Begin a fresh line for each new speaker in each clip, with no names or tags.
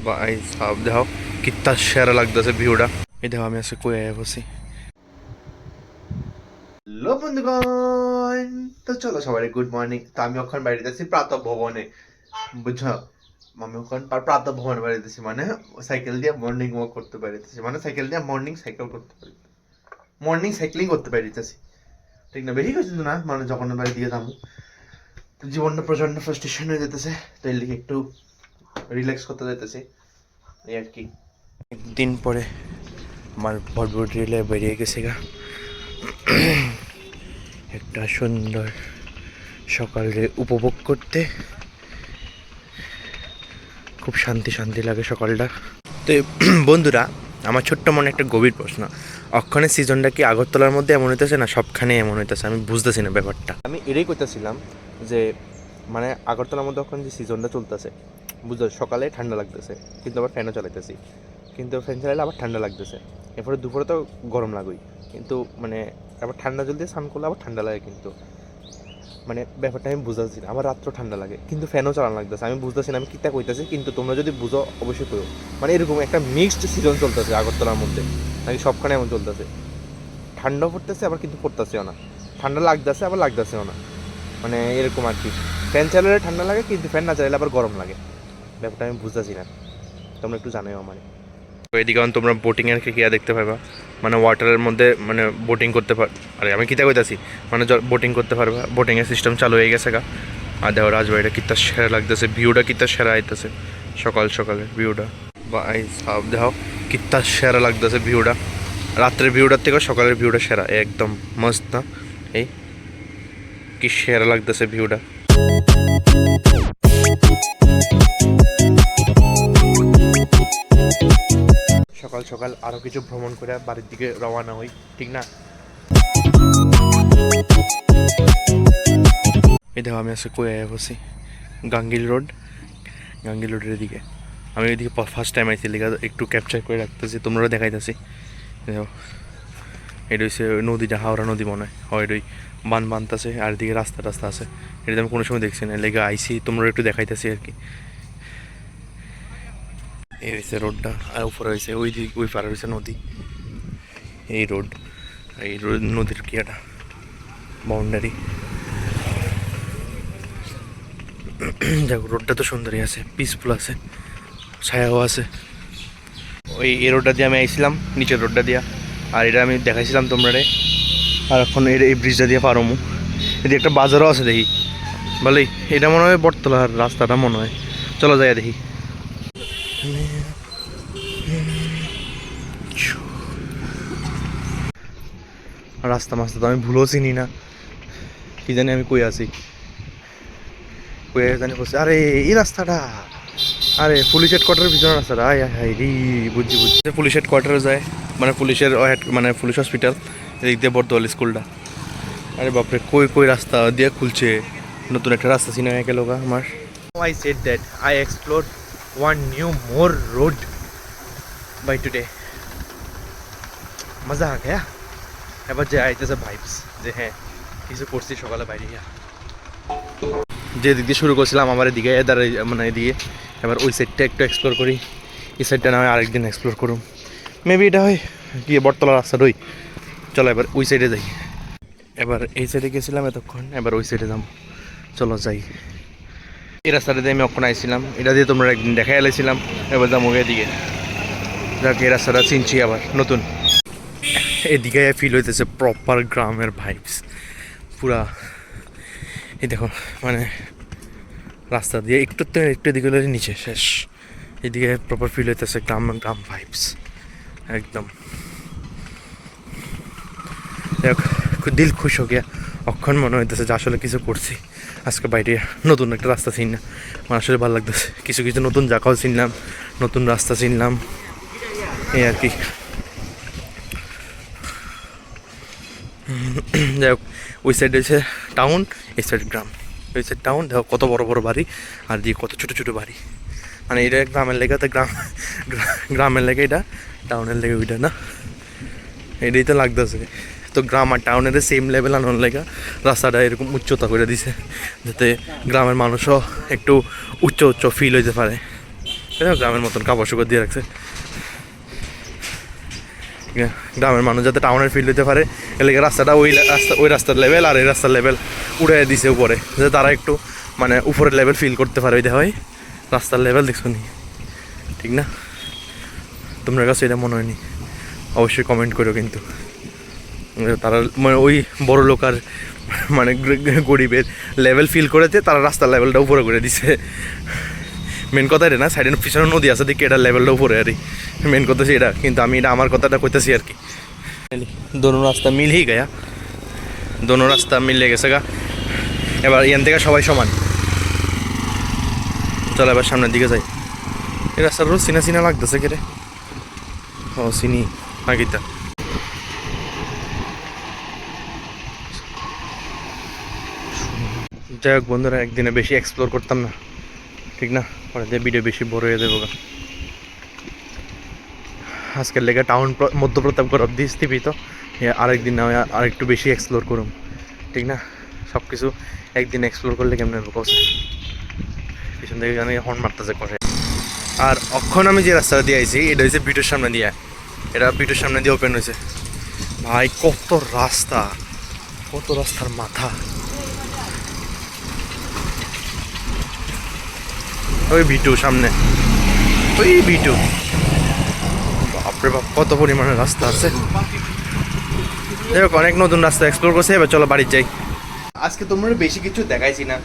भाई साहब देखो कितना शेरा लगता है ভিউটা এই দেখো আমি আজকে কই আয়া বসি হ্যালো বন্ধুগণ তো চলো সবাই গুড মর্নিং তো আমি ওখানে বাড়িতে আছি প্রাতঃ ভবনে বুঝছো আমি ওখানে প্রাতঃ ভবনে বাড়িতে আছি মানে সাইকেল দিয়ে মর্নিং ওয়াক করতে পারিতেছি মানে সাইকেল দিয়ে মর্নিং সাইকেল করতে পারি মর্নিং সাইক্লিং করতে পারিতেছি ঠিক না বেশি কিছু না মানে যখন বাড়ি দিয়ে যাবো জীবনটা প্রচন্ড ফ্রাস্ট্রেশন হয়ে যেতেছে তো এর লিগে একটু রিল্যাক্স করতে যাইতেছি এই আর কি একদিন পরে আমার ভটভট রিলে বেরিয়ে গেছে গা একটা সুন্দর সকালে উপভোগ করতে খুব শান্তি শান্তি লাগে সকালটা তো বন্ধুরা আমার ছোট্ট মনে একটা গভীর প্রশ্ন অক্ষণের সিজনটা কি আগরতলার মধ্যে এমন হইতেছে না সবখানে এমন হইতেছে আমি বুঝতেছি না ব্যাপারটা আমি এটাই করতেছিলাম যে মানে আগরতলার মধ্যে এখন যে সিজনটা চলতেছে বুঝতে সকালে ঠান্ডা লাগতেছে কিন্তু আবার ফ্যানও চালাইতেছি কিন্তু ফ্যান চালাইলে আবার ঠান্ডা লাগতেছে এরপরে দুপুরে তো গরম লাগেই কিন্তু মানে আবার ঠান্ডা জল দিয়ে স্নান করলে আবার ঠান্ডা লাগে কিন্তু মানে ব্যাপারটা আমি বুঝতেছি না আবার রাত্র ঠান্ডা লাগে কিন্তু ফ্যানও চালানো লাগতেছে আমি বুঝতেছি না আমি কীটা কইতেছি কিন্তু তোমরা যদি বুঝো অবশ্যই করো মানে এরকম একটা মিক্সড সিজন চলতেছে আগরতলার মধ্যে নাকি সবখানে এমন চলতেছে ঠান্ডাও পড়তেছে আবার কিন্তু পড়তেছেও না ঠান্ডা লাগতেছে আবার লাগতেছেও না মানে এরকম আর কি ফ্যান চালালে ঠান্ডা লাগে কিন্তু ফ্যান না চালালে আবার গরম লাগে ব্যাপারটা আমি বুঝতেছি না তোমরা একটু জানাও আমার এদিকে তোমরা বোটিংয়ের ক্রিয়া দেখতে পারবা মানে ওয়াটারের মধ্যে মানে বোটিং করতে পার আরে আমি কিতা কইতাছি মানে বোটিং করতে পারবা বোটিংয়ের সিস্টেম চালু হয়ে গেছে গা আর দেখো রাজবাড়িটা কিতা সেরা লাগতেছে ভিউটা কিতা সেরা আইতেছে সকাল সকালের ভিউটা ভাই সাহেব দেখো কিতা সেরা লাগতেছে ভিউটা রাত্রের ভিউটার থেকেও সকালের ভিউটা সেরা একদম মস্ত না এই কি সেরা লাগতেছে ভিউটা সকাল সকাল আরও কিছু ভ্রমণ করে বাড়ির দিকে রওনা হই ঠিক না এই দেখো আমি আজকে কই আয়া বসি গাঙ্গিল রোডের দিকে আমি ওইদিকে ফার্স্ট টাইম আইছি লিখা একটু ক্যাপচার করে রাখতেছি তোমরাও দেখাইতেছি দেখো এটা হচ্ছে নদীটা হাওড়া নদী মনে হয় এটাই বানতেছে আর এদিকে রাস্তা আছে এটা আমি কোনো সময় দেখছি না লেগে আইসি তোমরা একটু দেখাইতেছি আর কি এই হয়েছে রোডটা আর উপরে হয়েছে ওই দিক ওই পারে হয়েছে নদী এই রোড নদীর কি একটা বাউন্ডারি দেখো রোডটা তো সুন্দরই আছে পিসফুল আছে ছায়াও আছে ওই এই রোডটা দিয়ে আমি আইছিলাম নিচের রোডটা দিয়া আর এটা আমি দেখাইছিলাম তোমরা আর এখন এই ব্রিজটা দিয়ে পারমু এদিকে একটা বাজারও আছে দেখি ভালোই এটা মনে হয় বটতলার রাস্তাটা মনে হয় চলো যাই দেখি রাস্তা মাস্তা তো আমি ভুলেও চিনি না কি জানি আমি কই আছি জানি বলছি আরে এই রাস্তাটা আরে পুলিশ হেডকোয়ার্টারের পিছনে রাস্তাটা আয় হাই রি বুঝছি পুলিশ হেডকোয়ার্টারে যায় মানে পুলিশের মানে পুলিশ হসপিটাল এদিক দিয়ে বর্তমাল স্কুলটা আরে বাপরে কই রাস্তা দিয়ে খুলছে নতুন একটা রাস্তা চিনা হয়ে গেল আমার I said that I explore one new more road by today মজা আ গয়া এবার যে আইতেছে ভাইবস যে হ্যাঁ কিছু করছি সকালে বাইরে গিয়া যে দিক দিয়ে শুরু করছিলাম আমার এদিকে মানে এদিকে এবার ওই সাইডটা একটু এক্সপ্লোর করি এই সাইডটা না হয় আরেকদিন এক্সপ্লোর করুম মেবি এটা হয় গিয়ে বটতলা রাস্তাটা ওই চলো এবার ওই সাইডে যাই এবার এই সাইডে গেছিলাম এতক্ষণ এবার ওই সাইডে যাম চলো যাই এই রাস্তাটা দিয়ে আমি অক্ষণ আইছিলাম এটা দিয়ে তোমরা একদিন দেখাই এলাইছিলাম এবার যাবো এদিকে যাক এই রাস্তাটা চিনছি আবার নতুন এদিকে ফিল হইতেছে প্রপার গ্রামের ভাইবস পুরা এই দেখো মানে রাস্তা দিয়ে একটু এদিকে নিচে শেষ এদিকে প্রপার ফিল হইতেছে গ্রাম ভাইবস একদম দিল খুশ হয়ে গিয়া অক্ষণ মনে হইতেছে যে আসলে কিছু করছি আজকে বাইরে নতুন একটা রাস্তা চিনলাম আমার আসলে ভালো লাগতেছে কিছু নতুন জায়গাও চিনলাম নতুন রাস্তা চিনলাম এই আর কি যাই হোক ওই সাইডে হচ্ছে টাউন এই সাইড গ্রাম ওই সাইড টাউন দেখো কত বড় বড় বাড়ি আর দিয়ে কত ছোটো ছোটো বাড়ি মানে এটা গ্রামের লেগে তো গ্রামের লেগে এটা টাউনের লেগে ওইটা না এটাই তো লাগতেছে তো গ্রাম আর টাউনের সেম লেভেল আনার লেগে রাস্তাটা এরকম উচ্চতা করে দিছে যাতে গ্রামের মানুষও একটু উচ্চ ফিল হইতে পারে গ্রামের মতন কাপড় শুকর দিয়ে রাখছে। গ্রামের মানুষ যাতে টাউনের ফিল হতে পারে এলাকা রাস্তাটা ওই রাস্তার লেভেল আর এই রাস্তার লেভেল উড়ে দিছে উপরে, যাতে তারা একটু মানে উপরের লেভেল ফিল করতে পারে। ওই দেখা হয় রাস্তার লেভেল দেখছো নি, ঠিক না? তোমার কাছে এটা মনে হয়নি? অবশ্যই কমেন্ট করো। কিন্তু তারা মানে ওই বড় লোক আর মানে গরিবের লেভেল ফিল করেছে, তারা রাস্তার লেভেলটা উপরে করে দিছে। মেন কথা এটা না, সাইডের পিছনে নদী আছে দেখি এটার লেভেলটা উপরে আর মেন কথা এটা। কিন্তু আমি এটা আমার কথাটা কইতেছি আর কি। দোনো রাস্তা মিলই গয়া, দোনো রাস্তা মিলে গেছে গা। এবার এখান থেকে সবাই সমান। চলো এবার সামনের দিকে যাই। এই রাস্তার রোজ চিনা চিনা লাগতেছে কে রে? ও চিনি আগিতা। যাই হোক বন্ধুরা, একদিনে বেশি এক্সপ্লোর করতাম না, ঠিক না? পরে দিয়ে ভিডিও বেশি বড় হয়ে দেবো। আজকের লেগে টাউন মধ্যপ্রতাপগড় অব্দি স্থিপিত। আরেকদিন আমি আরেকটু বেশি এক্সপ্লোর করুম, ঠিক না? সব কিছু একদিন এক্সপ্লোর করলে কেমন কছে পিছন থেকে জানি হর্ন মারতেছে কষে। আর অক্ষণ আমি যে রাস্তাটা দিয়ে আইছি এটা হচ্ছে বিটুর সামনে দিয়ে, এটা বিটুর সামনে দিয়ে ওপেন হয়েছে। ভাই কত রাস্তা, কত রাস্তার মাথা। ওই বিটু সামনে, ওই বিটু। বাপরে বাপ কত পরিমাণে রাস্তা আছে। যাই হোক অনেক নতুন রাস্তা এক্সপ্লোর করছে। এবার চলো বাড়ি যাই। আজকে তোমরা বেশি কিছু দেখাইছি না,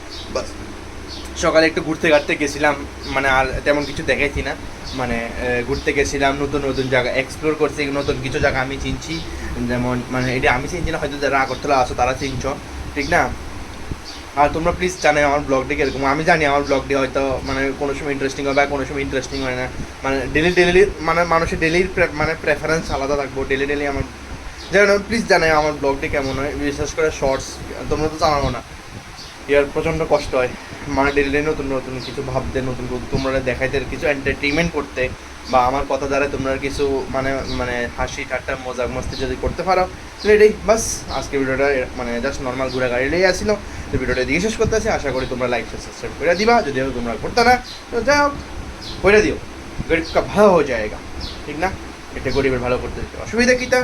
সকালে একটু ঘুরতে ঘাটতে গেছিলাম, মানে আর তেমন কিছু দেখাইছি না। মানে ঘুরতে গেছিলাম, নতুন নতুন জায়গা এক্সপ্লোর করছি, নতুন কিছু জায়গা আমি চিনছি। যেমন মানে এটা আমি চিনছি না, হয়তো যারা আগরতলা আসো তারা চিনছ, ঠিক না? আর তোমরা প্লিজ জানাই আমার ব্লগটি কীরকম। আমি জানি আমার ব্লগটি হয়তো মানে কোনো সময় ইন্টারেস্টিং হবে, কোনো সময় ইন্টারেস্টিং হয় না। মানে ডেলি মানে মানুষের ডেলির মানে প্রেফারেন্স আলাদা থাকবো। ডেলি আমার যেন প্লিজ জানাই আমার ব্লগটি কেমন হয়, বিশেষ করে শর্টস। তোমরা তো জানাবো না, ইয়ার প্রচণ্ড কষ্ট হয় মানে ডেলি নতুন নতুন কিছু ভাবতে, নতুন তোমরা দেখাইতে, কিছু এন্টারটেনমেন্ট করতে, বা আমার কথা দ্বারা তোমরা কিছু মানে মানে হাসি ঠাট্টা মজাক মস্তি যদি করতে পারো তাহলে এটাই বাস। আজকে ভিডিওটা মানে জাস্ট নর্মাল ঘুরা গাড়িটাই আসছিল। তো ভিডিওটা দিয়ে শেষ করতে আসি। আশা করি তোমরা লাইক সাবস্ক্রাইব করে দিবা, যদি তোমরা করতে না তো যাই হোক করে দিও। গরিব কা ভালো হয়ে যায়গা, ঠিক না? এটা গরিবের ভালো করতে অসুবিধা কী তা?